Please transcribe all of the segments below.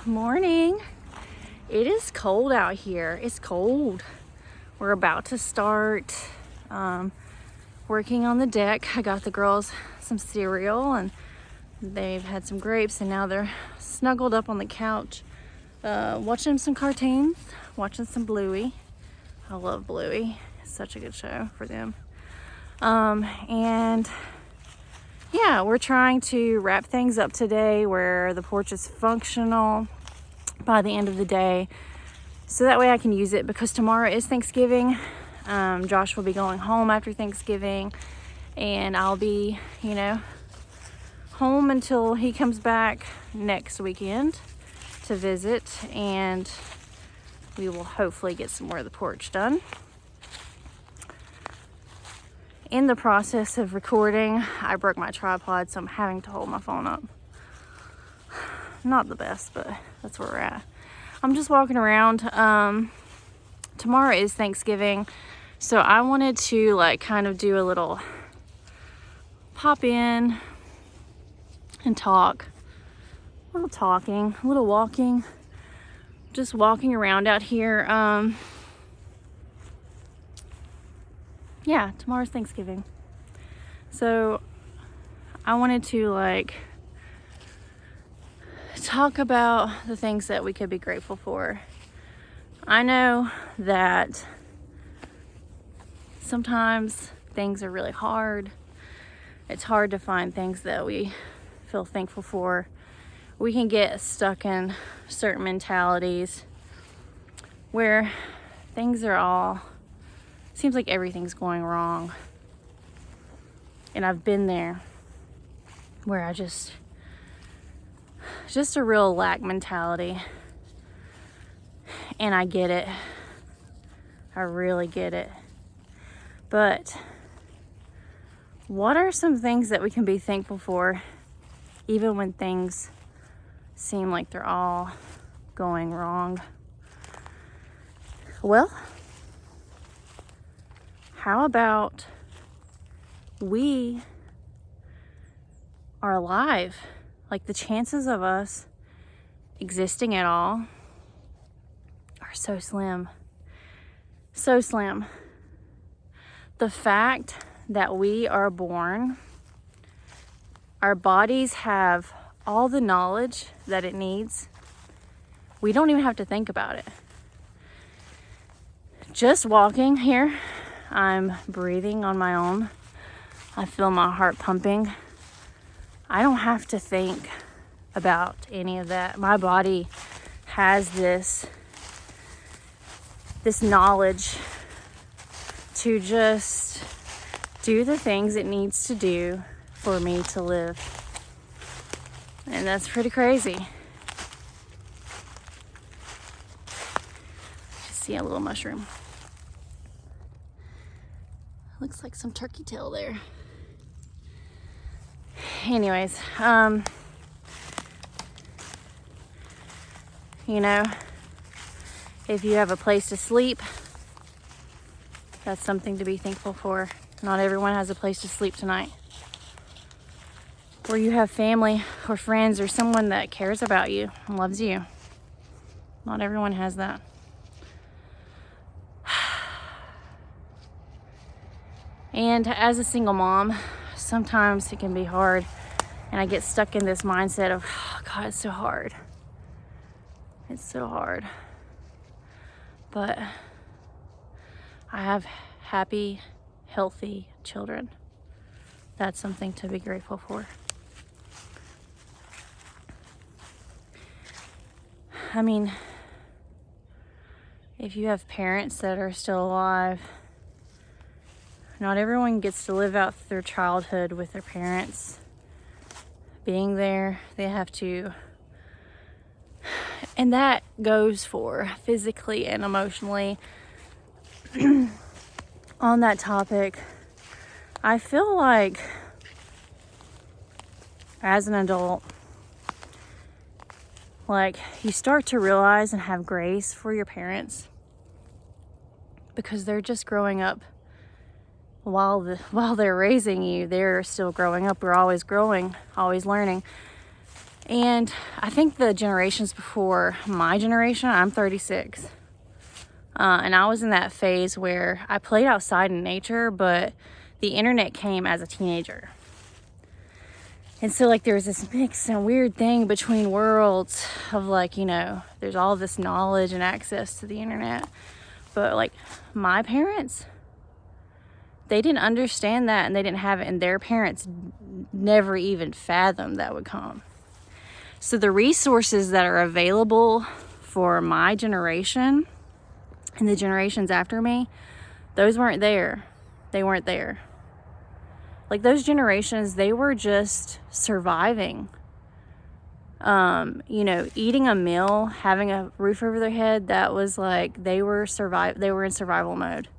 Morning. It is cold out here. It's cold. We're about to start working on the deck. I got the girls some cereal and they've had some grapes, and now they're snuggled up on the couch watching some cartoons, watching some Bluey. I love Bluey. It's such a good show for them. And yeah, we're trying to wrap things up today where the porch is functional by the end of the day, so that way I can use it, because tomorrow is Thanksgiving. Josh will be going home after Thanksgiving, and I'll be, home until he comes back next weekend to visit, and we will hopefully get some more of the porch done. In the process of recording, I broke my tripod, so I'm having to hold my phone up. Not the best, but that's where we're at. I'm just walking around. Tomorrow is Thanksgiving, so I wanted to kind of do a little pop in and talk. A little talking, a little walking. Just walking around out here. Yeah, tomorrow's Thanksgiving. So I wanted to talk about the things that we could be grateful for. I know that sometimes things are really hard. It's hard to find things that we feel thankful for. We can get stuck in certain mentalities where things are all, seems like everything's going wrong. And I've been there, where I just a real lack mentality. And I get it. I really get it. But what are some things that we can be thankful for, even when things seem like they're all going wrong? Well, how about we are alive? Like, the chances of us existing at all are so slim. So slim. The fact that we are born, our bodies have all the knowledge that it needs. We don't even have to think about it. Just walking here, I'm breathing on my own. I feel my heart pumping. I don't have to think about any of that. My body has this knowledge to just do the things it needs to do for me to live. And that's pretty crazy. Just see a little mushroom. Looks like some turkey tail there. Anyways, if you have a place to sleep, that's something to be thankful for. Not everyone has a place to sleep tonight. Or you have family or friends or someone that cares about you and loves you. Not everyone has that. And as a single mom, sometimes it can be hard, and I get stuck in this mindset of, oh God, it's so hard. It's so hard. But I have happy, healthy children. That's something to be grateful for. I mean, if you have parents that are still alive, not everyone gets to live out their childhood with their parents being there. They have to, and that goes for physically and emotionally. On that topic, I feel like as an adult, you start to realize and have grace for your parents, because they're just growing up. While they're raising you, they're still growing up. We're always growing, always learning. And I think the generations before my generation, I'm 36. And I was in that phase where I played outside in nature, but the internet came as a teenager. And so, like, there was this mix and weird thing between worlds of, like, you know, there's all this knowledge and access to the internet. But, like, my parents, they didn't understand that, and they didn't have it, and their parents never even fathomed that would come. So the resources that are available for my generation and the generations after me, those weren't there. They weren't there. Like, those generations, they were just surviving. You know, eating a meal, having a roof over their head, that was like, they were in survival mode.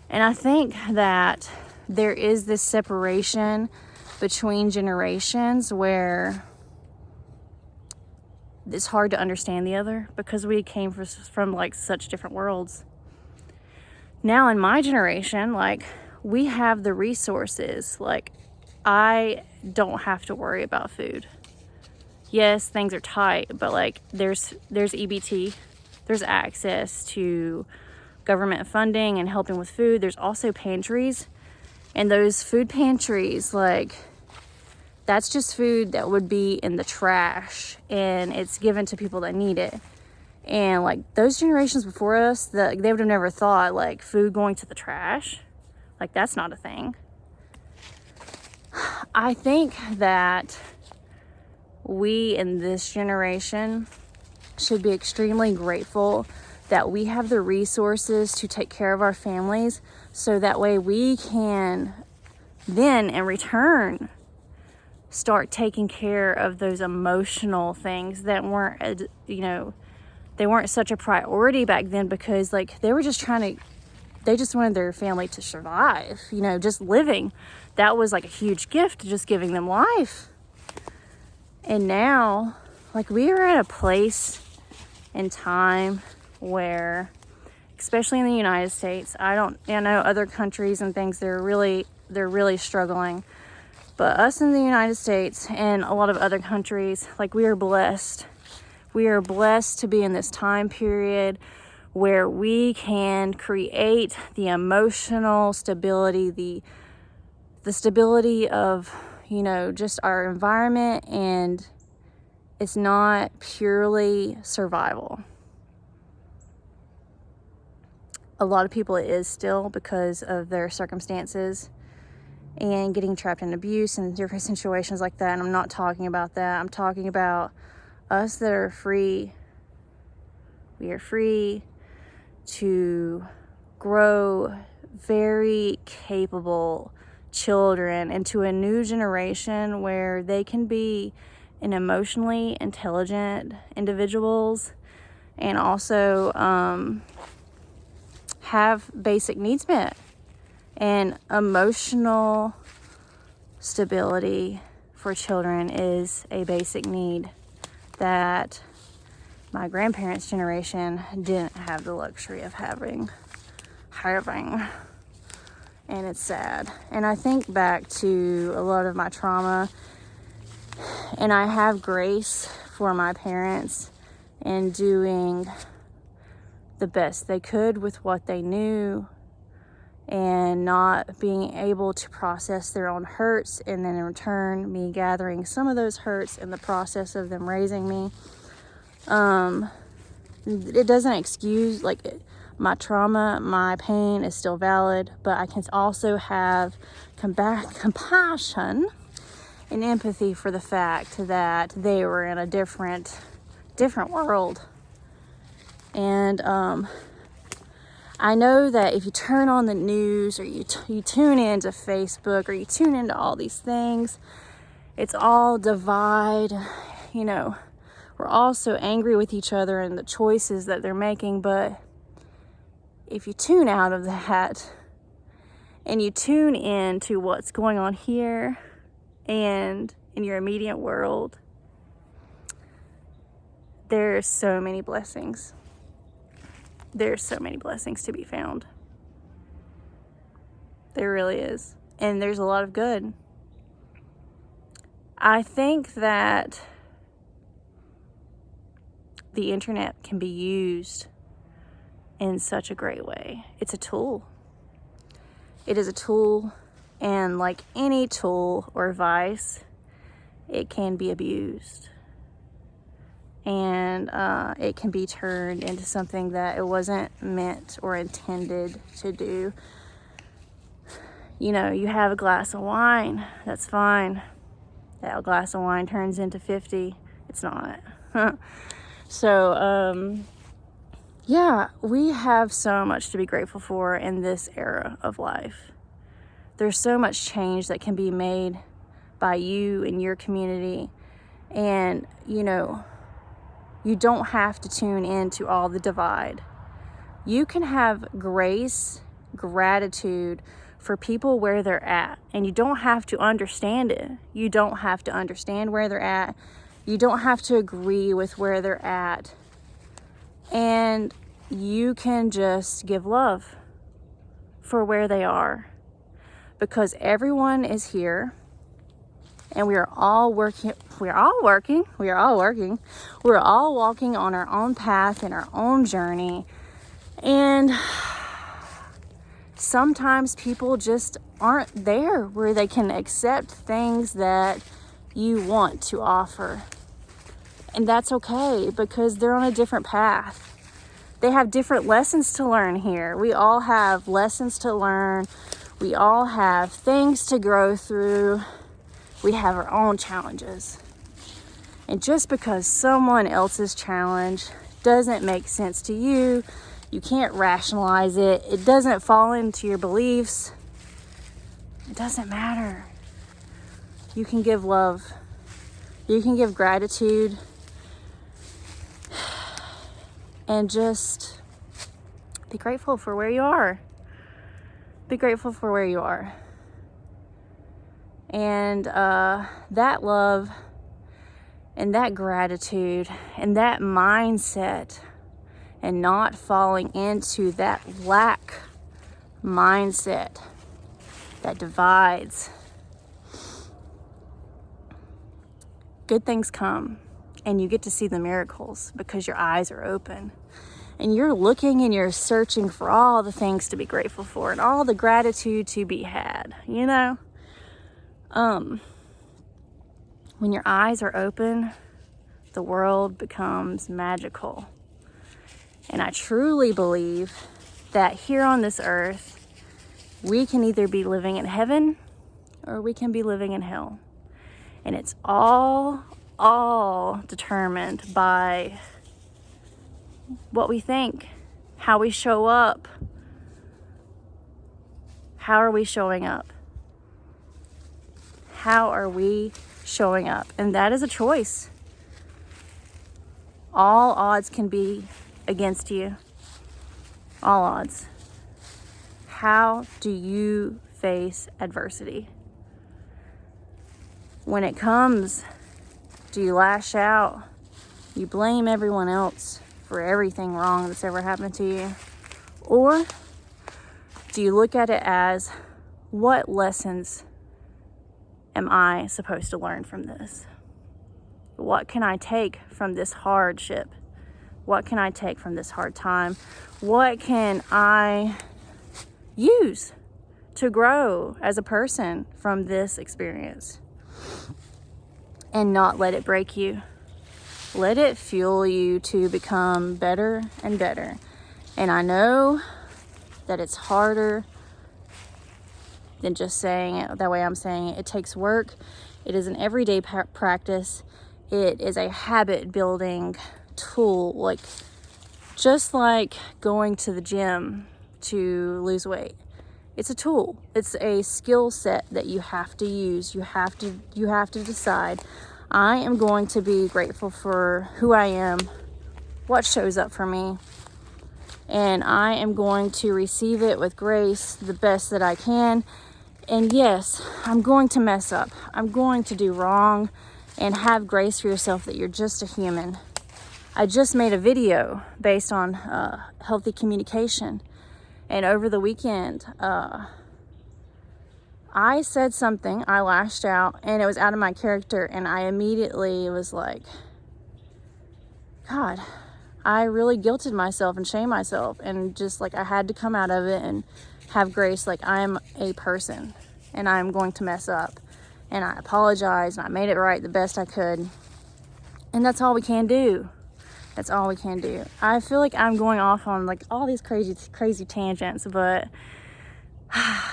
And I think that there is this separation between generations where it's hard to understand the other because we came from like such different worlds. Now in my generation, like, we have the resources. Like, I don't have to worry about food. Yes, things are tight, but like there's EBT, there's access to government funding and helping with food. There's also pantries, and those food pantries, like, that's just food that would be in the trash, and it's given to people that need it. And like those generations before us, they would have never thought like food going to the trash. Like, that's not a thing. I think that we in this generation should be extremely grateful that we have the resources to take care of our families, so that way we can then in return start taking care of those emotional things that weren't, you know, they weren't such a priority back then, because like they just wanted their family to survive, you know, just living. That was like a huge gift, just giving them life. And now, like, we are at a place in time where, especially in the United States, I know other countries and things, they're really struggling. But us in the United States and a lot of other countries, like, we are blessed. We are blessed to be in this time period where we can create the emotional stability, the stability of, you know, just our environment, and it's not purely survival. A lot of people, it is still because of their circumstances and getting trapped in abuse and different situations like that. And I'm not talking about that. I'm talking about us that are free. We are free to grow very capable children into a new generation where they can be an emotionally intelligent individuals, and also have basic needs met. And emotional stability for children is a basic need that my grandparents' generation didn't have the luxury of having. And it's sad. And I think back to a lot of my trauma, and I have grace for my parents in doing the best they could with what they knew, and not being able to process their own hurts, and then in return me gathering some of those hurts in the process of them raising me. It doesn't excuse, like, my trauma, my pain is still valid, but I can also have compassion and empathy for the fact that they were in a different world. And I know that if you turn on the news, or you tune into Facebook, or you tune into all these things, it's all divide. You know, we're all so angry with each other and the choices that they're making. But if you tune out of that and you tune in to what's going on here and in your immediate world, there's so many blessings. There's so many blessings to be found. There really is. And there's a lot of good. I think that the internet can be used in such a great way. It's a tool. It is a tool, and like any tool or vice, it can be abused. And it can be turned into something that it wasn't meant or intended to do. You know, you have a glass of wine, that's fine. That glass of wine turns into 50. It's not. So, yeah, we have so much to be grateful for in this era of life. There's so much change that can be made by you and your community. And, you know, you don't have to tune into all the divide. You can have grace, gratitude for people where they're at. And you don't have to understand it. You don't have to understand where they're at. You don't have to agree with where they're at. And you can just give love for where they are. Because everyone is here. And we are all working. We're all walking on our own path and our own journey. And sometimes people just aren't there where they can accept things that you want to offer. And that's okay, because they're on a different path. They have different lessons to learn here. We all have lessons to learn. We all have things to grow through. We have our own challenges. And just because someone else's challenge doesn't make sense to you, you can't rationalize it, it doesn't fall into your beliefs, it doesn't matter. You can give love. You can give gratitude. And just be grateful for where you are. Be grateful for where you are. And that love and that gratitude and that mindset, and not falling into that lack mindset that divides, good things come. And you get to see the miracles because your eyes are open. And you're looking and you're searching for all the things to be grateful for and all the gratitude to be had, you know? When your eyes are open, the world becomes magical. And I truly believe that here on this earth, we can either be living in heaven or we can be living in hell. And it's all determined by what we think, how we show up. How are we showing up? How are we showing up? And that is a choice. All odds can be against you. All odds. How do you face adversity? When it comes, do you lash out? You blame everyone else for everything wrong that's ever happened to you? Or do you look at it as, what lessons am I supposed to learn from this? What can I take from this hardship? What can I take from this hard time? What can I use to grow as a person from this experience? And not let it break you. Let it fuel you to become better and better. And I know that it's harder than just saying it the way I'm saying it. It takes work. It is an everyday practice. It is a habit building tool, like just like going to the gym to lose weight. It's a tool. It's a skill set that you have to use. You have to decide, I am going to be grateful for who I am, what shows up for me, and I am going to receive it with grace the best that I can. And yes, I'm going to mess up. I'm going to do wrong, and have grace for yourself that you're just a human. I just made a video based on healthy communication. And over the weekend, I said something, I lashed out, and it was out of my character. And I immediately was like, God, I really guilted myself and shamed myself, and just like I had to come out of it and have grace. Like, I'm a person and I'm going to mess up, and I apologize and I made it right the best I could. And that's all we can do. That's all we can do. I feel like I'm going off on like all these crazy tangents, but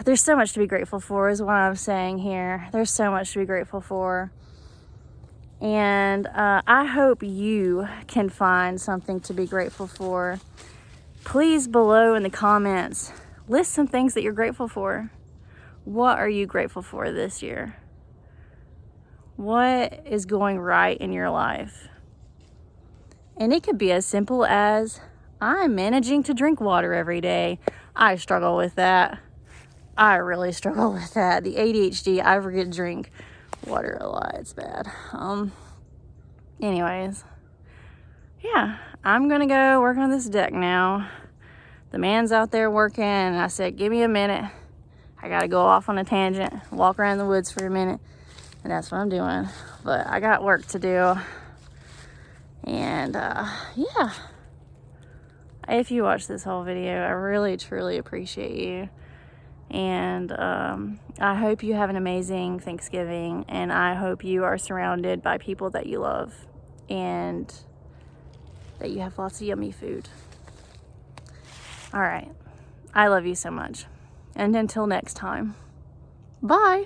there's so much to be grateful for is what I'm saying here. There's so much to be grateful for. And I hope you can find something to be grateful for. Please, below in the comments, list some things that you're grateful for. What are you grateful for this year? What is going right in your life? And it could be as simple as, I'm managing to drink water every day. I struggle with that. I really struggle with that. The ADHD, I forget to drink water a lot. It's bad. Anyways, yeah, I'm gonna go work on this deck now. The man's out there working, and I said, give me a minute. I gotta go off on a tangent, walk around the woods for a minute, and that's what I'm doing. But I got work to do. And yeah, if you watch this whole video, I really truly appreciate you. And I hope you have an amazing Thanksgiving, and I hope you are surrounded by people that you love, and that you have lots of yummy food. All right, I love you so much, and until next time, bye.